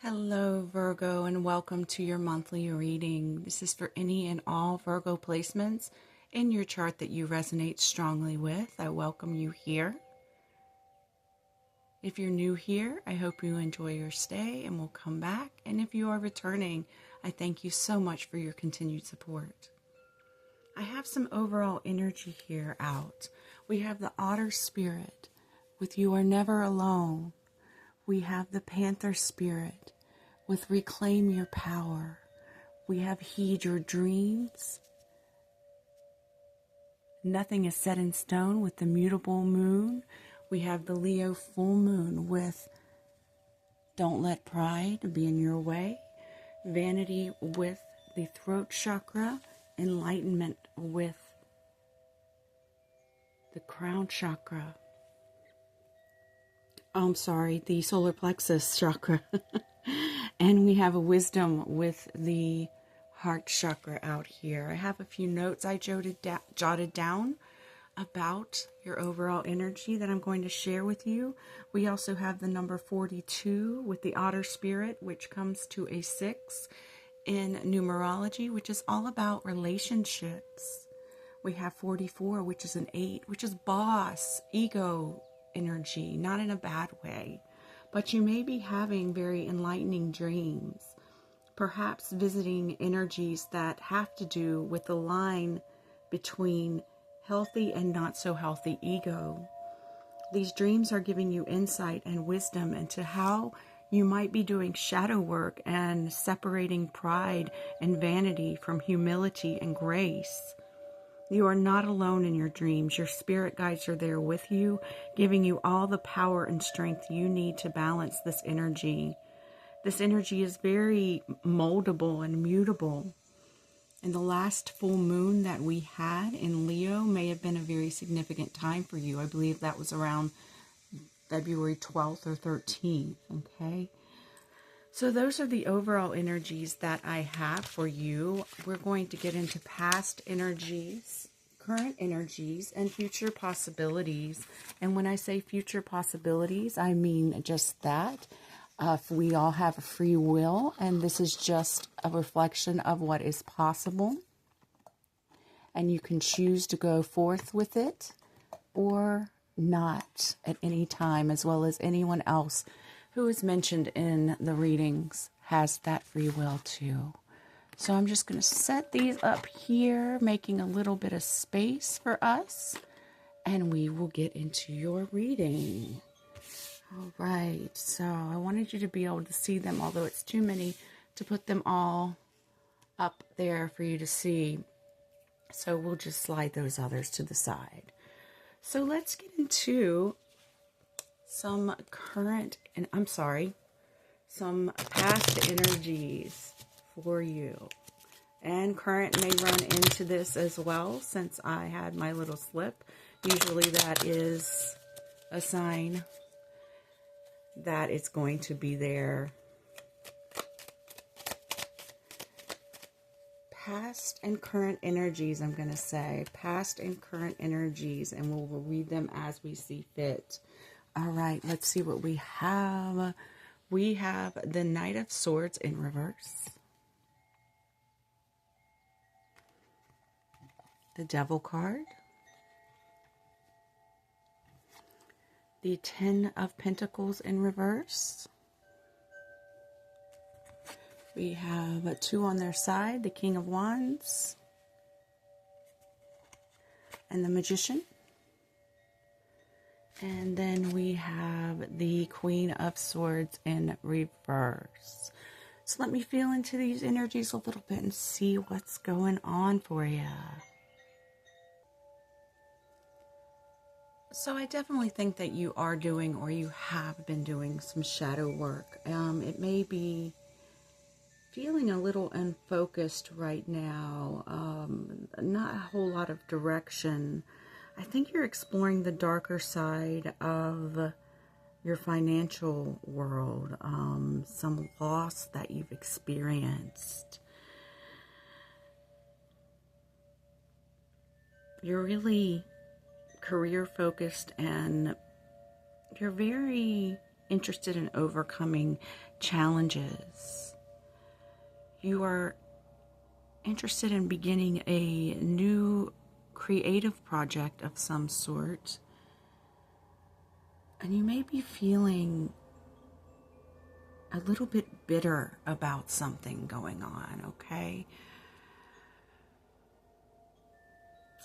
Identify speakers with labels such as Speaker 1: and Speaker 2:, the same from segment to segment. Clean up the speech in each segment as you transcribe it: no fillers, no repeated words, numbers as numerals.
Speaker 1: Hello, Virgo, and welcome to your monthly reading. This is for any and all Virgo placements in your chart that you resonate strongly with. I welcome you here. If you're new here, I hope you enjoy your stay and will come back. And if you are returning, I thank you so much for your continued support. I have some overall energy here out. We have the Otter Spirit with You Are Never Alone. We have the Panther Spirit with Reclaim Your Power. We have Heed Your Dreams. Nothing is set in stone with the Mutable Moon. We have the Leo Full Moon with Don't Let Pride Be in Your Way. Vanity with the Throat Chakra. Enlightenment with the Crown Chakra. The solar plexus chakra. And we have a Wisdom with the heart chakra out here. I have a few notes I jotted down about your overall energy that I'm going to share with you. We also have the number 42 with the Otter Spirit, which comes to a 6 in numerology, which is all about relationships. We have 44, which is an 8, which is boss, ego energy, not in a bad way. But you may be having very enlightening dreams, perhaps visiting energies that have to do with the line between healthy and not so healthy ego. These dreams are giving you insight and wisdom into how you might be doing shadow work and separating pride and vanity from humility and grace. You are not alone in your dreams. Your spirit guides are there with you, giving you all the power and strength you need to balance this energy. This energy is very moldable and mutable. And the last full moon that we had in Leo may have been a very significant time for you. I believe that was around February 12th or 13th, okay? So those are the overall energies that I have for you. We're going to get into past energies, current energies, and future possibilities. And when I say future possibilities, I mean just that. We all have a free will, and this is just a reflection of what is possible. And you can choose to go forth with it or not at any time, as well as anyone else who is mentioned in the readings has that free will too. So I'm just going to set these up here, making a little bit of space for us, and we will get into your reading. All right, so I wanted you to be able to see them, although it's too many to put them all up there for you to see. So we'll just slide those others to the side. So let's get into some some past energies for you. And current may run into this as well, since I had my little slip. Usually that is a sign that it's going to be there. Past and current energies, I'm going to say. Past and current energies, and we'll read them as we see fit. All right, let's see what we have. We have the Knight of Swords in reverse. The Devil card. The Ten of Pentacles in reverse. We have 2 on their side, the King of Wands and the Magician. And then we have the Queen of Swords in reverse. So let me feel into these energies a little bit and see what's going on for you. So I definitely think that you are doing, or you have been doing, some shadow work. It may be feeling a little unfocused right now. Not a whole lot of direction. I think you're exploring the darker side of your financial world, some loss that you've experienced. You're really career focused, and you're very interested in overcoming challenges. You are interested in beginning a new creative project of some sort. And you may be feeling a little bit bitter about something going on, okay?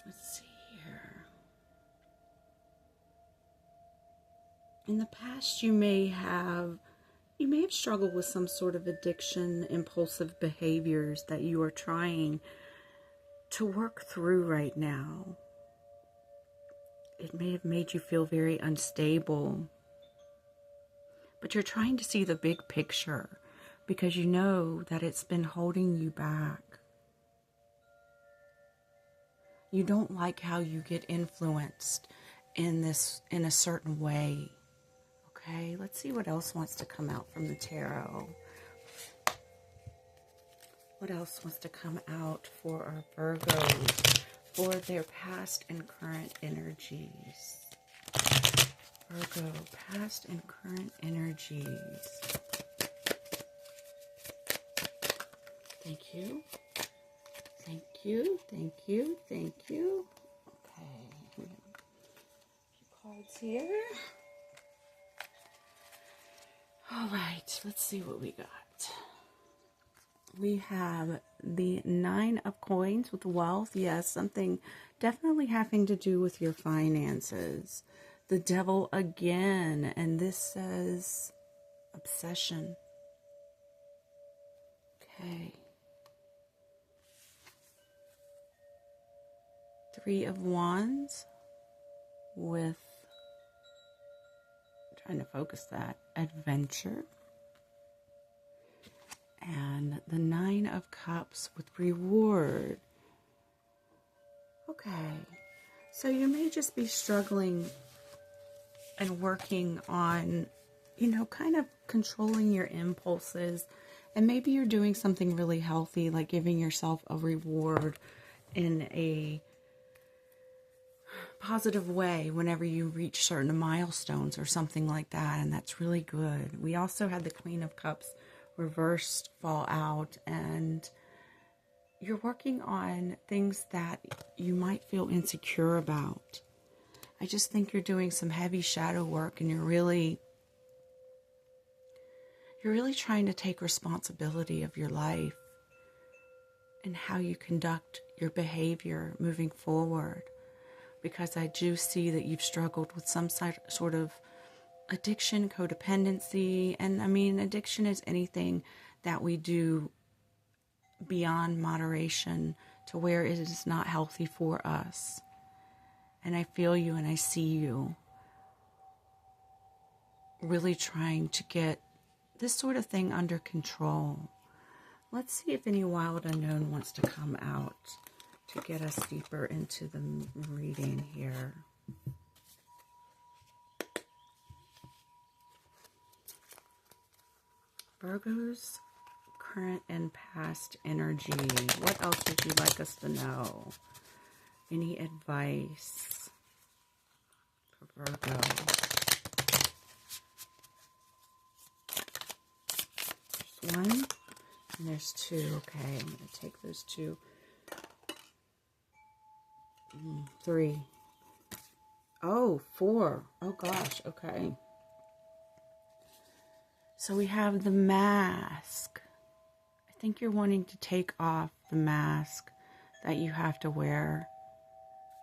Speaker 1: Let's see here. In the past, you may have struggled with some sort of addiction, impulsive behaviors that you are trying to work through right now. It may have made you feel very unstable, but you're trying to see the big picture because you know that it's been holding you back. You don't like how you get influenced in a certain way. Okay, let's see what else wants to come out from the tarot. What else wants to come out for our Virgos for their past and current energies? Virgo, past and current energies. Thank you. Thank you, thank you, thank you. Okay, a few cards here. All right, let's see what we got. We have the 9 of Coins with wealth. Yes, something definitely having to do with your finances. The Devil again, and this says obsession. Okay. 3 of Wands with, trying to focus that, adventure. And the 9 of Cups with reward. Okay, so you may just be struggling and working on, kind of controlling your impulses. And maybe you're doing something really healthy, like giving yourself a reward in a positive way whenever you reach certain milestones or something like that. And that's really good. We also had the Queen of Cups reversed fall out, and you're working on things that you might feel insecure about. I just think you're doing some heavy shadow work, and you're really trying to take responsibility of your life and how you conduct your behavior moving forward, because I do see that you've struggled with some sort of addiction, codependency, and addiction is anything that we do beyond moderation to where it is not healthy for us. And I feel you and I see you really trying to get this sort of thing under control. Let's see if any wild unknown wants to come out to get us deeper into the reading here. Virgo's current and past energy. What else would you like us to know? Any advice for Virgo? There's 1 and there's 2. Okay, I'm going to take those 2. 3. Oh, 4. Oh gosh, okay. So we have the mask. I think you're wanting to take off the mask that you have to wear.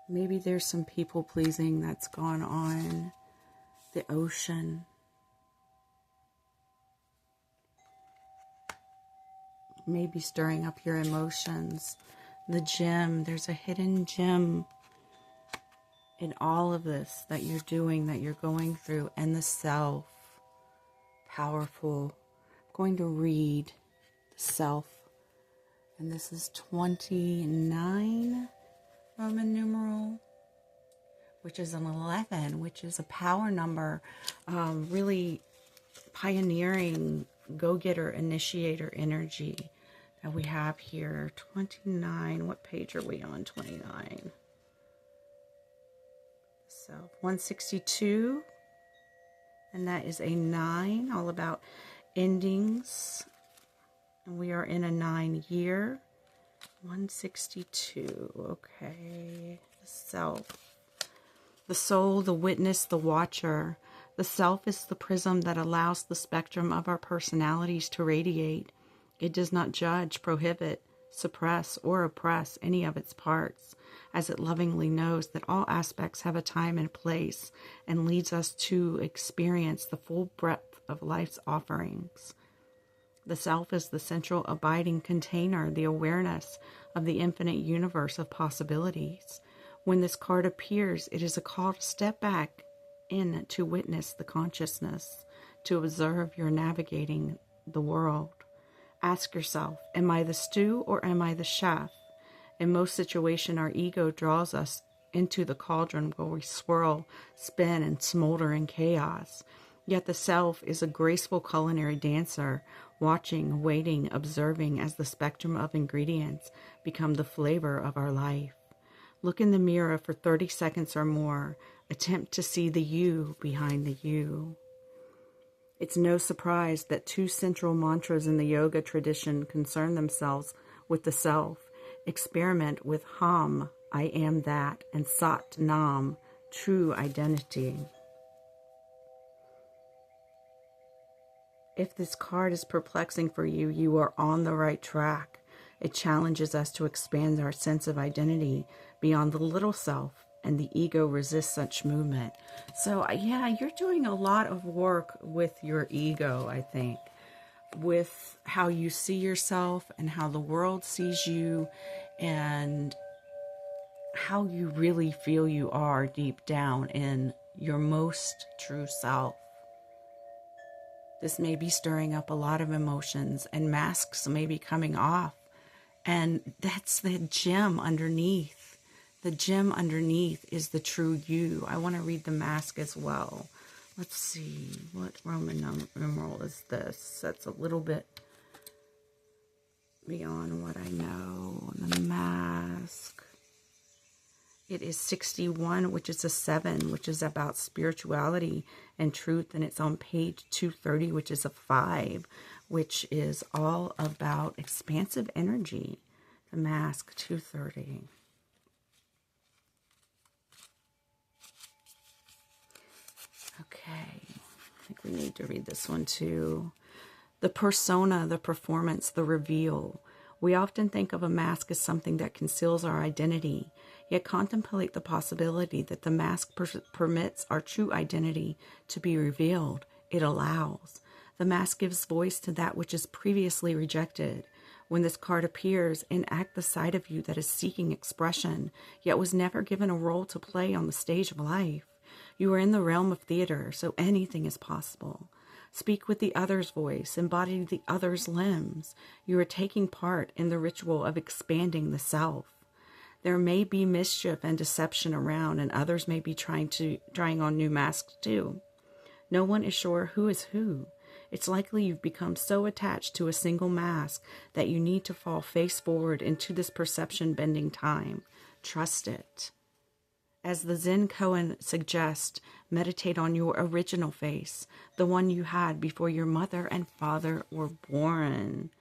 Speaker 1: Maybe there's some people pleasing that's gone on. The ocean. Maybe stirring up your emotions. The gem. There's a hidden gem in all of this that you're doing, that you're going through. And the self. Powerful. I'm going to read the self. And this is 29 Roman numeral, which is an 11, which is a power number. Really pioneering, go-getter, initiator energy that we have here. 29. What page are we on? 29. So 162. And that is a 9, all about endings. And we are in a 9 year. 162. Okay. The self. The soul, the witness, the watcher. The self is the prism that allows the spectrum of our personalities to radiate. It does not judge, prohibit, suppress, or oppress any of its parts, as it lovingly knows that all aspects have a time and place and leads us to experience the full breadth of life's offerings. The self is the central abiding container, the awareness of the infinite universe of possibilities. When this card appears, it is a call to step back in to witness the consciousness, to observe your navigating the world. Ask yourself, am I the stew or am I the chef? In most situations, our ego draws us into the cauldron where we swirl, spin, and smolder in chaos. Yet the self is a graceful culinary dancer, watching, waiting, observing as the spectrum of ingredients become the flavor of our life. Look in the mirror for 30 seconds or more. Attempt to see the you behind the you. It's no surprise that 2 central mantras in the yoga tradition concern themselves with the self. Experiment with Ham, I am that, and Sat Nam, true identity. If this card is perplexing for you, you are on the right track. It challenges us to expand our sense of identity beyond the little self, and the ego resists such movement. So yeah, you're doing a lot of work with your ego, I think, with how you see yourself and how the world sees you and how you really feel you are deep down in your most true self. This may be stirring up a lot of emotions, and masks may be coming off. And that's the gem underneath. The gem underneath is the true you. I want to read the mask as well. Let's see. What Roman numeral is this? That's a little bit beyond what I know. The mask. It is 61, which is a 7, which is about spirituality and truth. And it's on page 230, which is a 5, which is all about expansive energy. The mask, 230. Okay, I think we need to read this one too. The persona, the performance, the reveal. We often think of a mask as something that conceals our identity, yet contemplate the possibility that the mask permits our true identity to be revealed. It allows. The mask gives voice to that which is previously rejected. When this card appears, enact the side of you that is seeking expression, yet was never given a role to play on the stage of life. You are in the realm of theater, so anything is possible. Speak with the other's voice, embody the other's limbs. You are taking part in the ritual of expanding the self. There may be mischief and deception around, and others may be trying on new masks too. No one is sure who is who. It's likely you've become so attached to a single mask that you need to fall face forward into this perception-bending time. Trust it. As the Zen koan suggests, meditate on your original face, the one you had before your mother and father were born.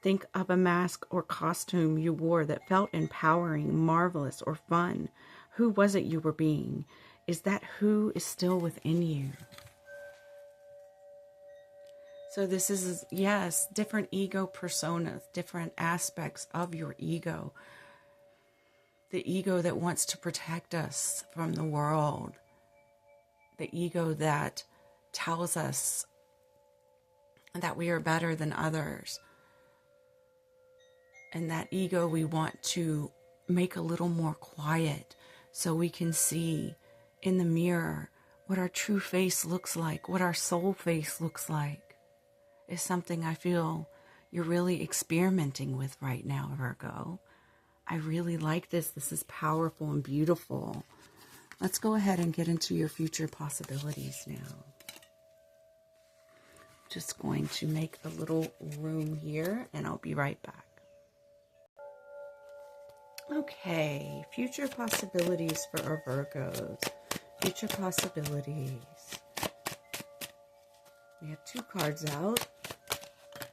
Speaker 1: Think of a mask or costume you wore that felt empowering, marvelous, or fun. Who was it you were being? Is that who is still within you? So this is, yes, different ego personas, different aspects of your ego. The ego that wants to protect us from the world. The ego that tells us that we are better than others. And that ego we want to make a little more quiet so we can see in the mirror what our true face looks like, what our soul face looks like, is something I feel you're really experimenting with right now, Virgo. I really like this. This is powerful and beautiful. Let's go ahead and get into your future possibilities now. Just going to make a little room here, and I'll be right back. Okay, future possibilities for our Virgos. Future possibilities. We have 2 cards out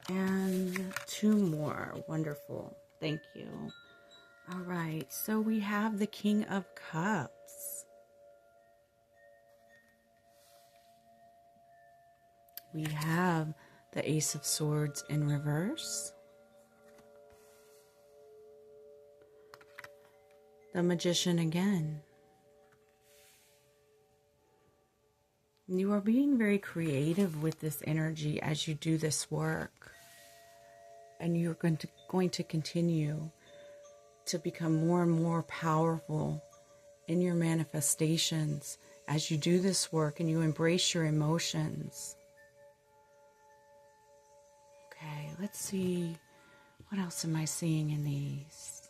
Speaker 1: and 2 more. Wonderful. Thank you. All right. So we have the King of Cups. We have the Ace of Swords in reverse. The Magician again. You are being very creative with this energy as you do this work. And you're going to continue to become more and more powerful in your manifestations as you do this work and you embrace your emotions. Okay, let's see. What else am I seeing in these?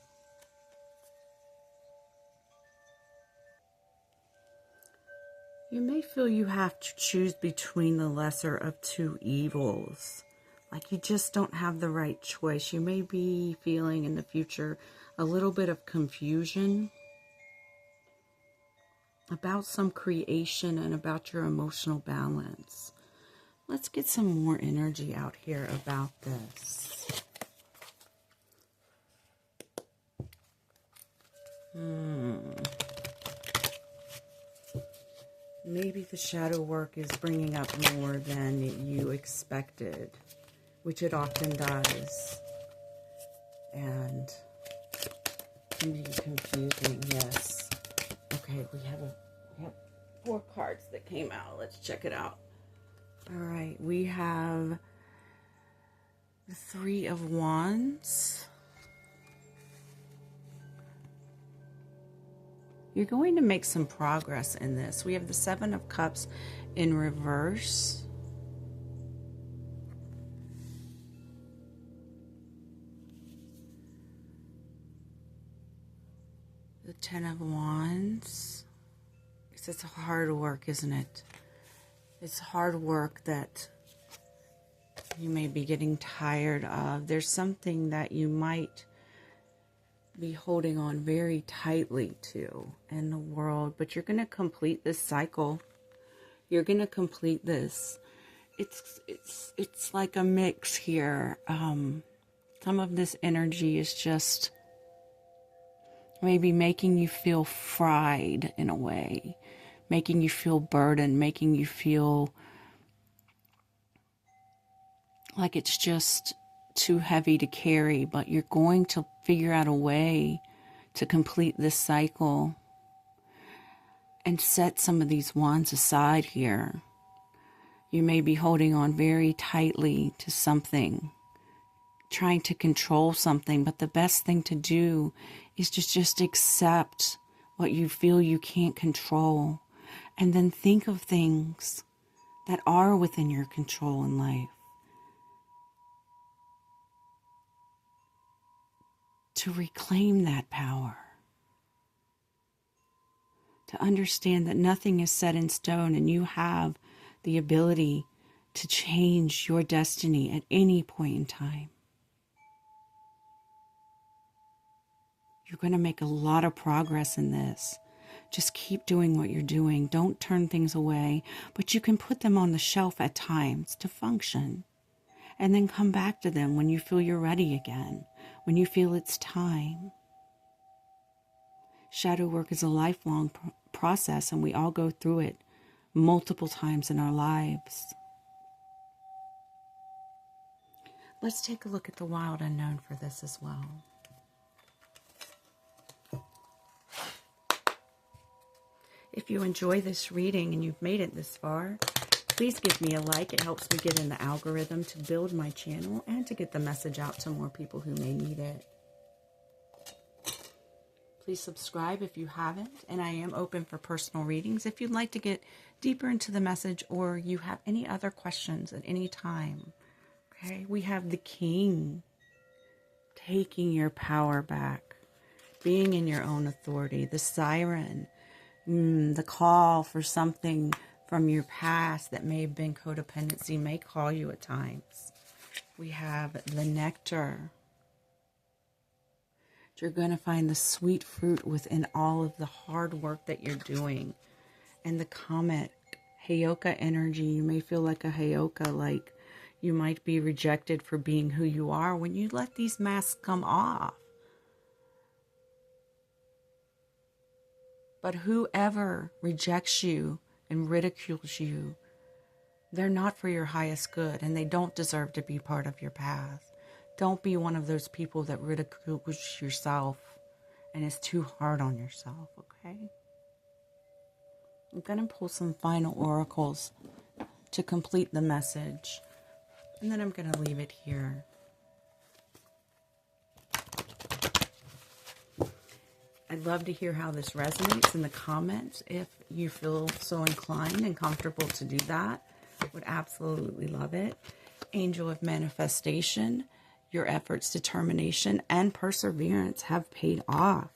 Speaker 1: You may feel you have to choose between the lesser of 2 evils. Like you just don't have the right choice. You may be feeling in the future a little bit of confusion about some creation and about your emotional balance. Let's get some more energy out here about this. Maybe the shadow work is bringing up more than you expected, which it often does. And can be confusing, yes. Okay, we have 4 cards that came out. Let's check it out. All right, we have the 3 of Wands. You're going to make some progress in this. We have the 7 of Cups in reverse. The 10 of Wands. It's hard work, isn't it? It's hard work that you may be getting tired of. There's something that you might be holding on very tightly to in the world, but you're going to complete this cycle. You're going to complete this. It's like a mix here. Some of this energy is just maybe making you feel fried in a way, making you feel burdened, making you feel like it's just too heavy to carry, but you're going to figure out a way to complete this cycle and set some of these wands aside here. You may be holding on very tightly to something, trying to control something, but the best thing to do is to just accept what you feel you can't control, and then think of things that are within your control in life. To reclaim that power. To understand that nothing is set in stone and you have the ability to change your destiny at any point in time. You're going to make a lot of progress in this. Just keep doing what you're doing. Don't turn things away, but you can put them on the shelf at times to function. And then come back to them when you feel you're ready again, when you feel it's time. Shadow work is a lifelong process, and we all go through it multiple times in our lives. Let's take a look at the wild unknown for this as well. If you enjoy this reading and you've made it this far, please give me a like. It helps me get in the algorithm to build my channel and to get the message out to more people who may need it. Please subscribe if you haven't, and I am open for personal readings if you'd like to get deeper into the message or you have any other questions at any time. Okay, we have the King, taking your power back, being in your own authority, the Siren, the call for something from your past that may have been codependency may call you at times. We have the Nectar. You're going to find the sweet fruit within all of the hard work that you're doing. And the Comet, Heyoka energy. You may feel like a Heyoka, like you might be rejected for being who you are when you let these masks come off. But whoever rejects you and ridicules you, they're not for your highest good, and they don't deserve to be part of your path. Don't be one of those people that ridicules yourself and is too hard on yourself, okay? I'm going to pull some final oracles to complete the message, and then I'm going to leave it here. I'd love to hear how this resonates in the comments. If you feel so inclined and comfortable to do that, would absolutely love it. Angel of manifestation, your efforts, determination, and perseverance have paid off.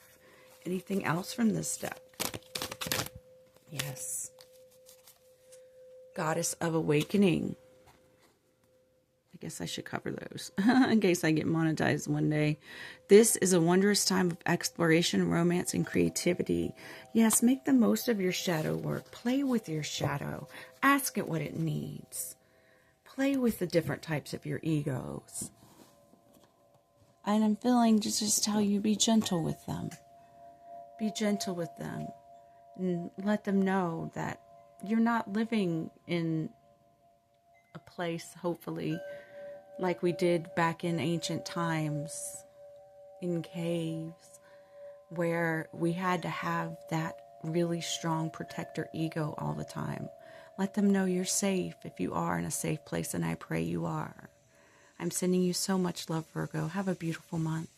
Speaker 1: Anything else from this deck? Yes. Goddess of awakening. I guess I should cover those in case I get monetized one day. This is a wondrous time of exploration, romance, and creativity. Yes, make the most of your shadow work. Play with your shadow. Ask it what it needs. Play with the different types of your egos. And I'm feeling to just tell you, be gentle with them. Be gentle with them. And let them know that you're not living in a place, hopefully, like we did back in ancient times, in caves, where we had to have that really strong protector ego all the time. Let them know you're safe if you are in a safe place, and I pray you are. I'm sending you so much love, Virgo. Have a beautiful month.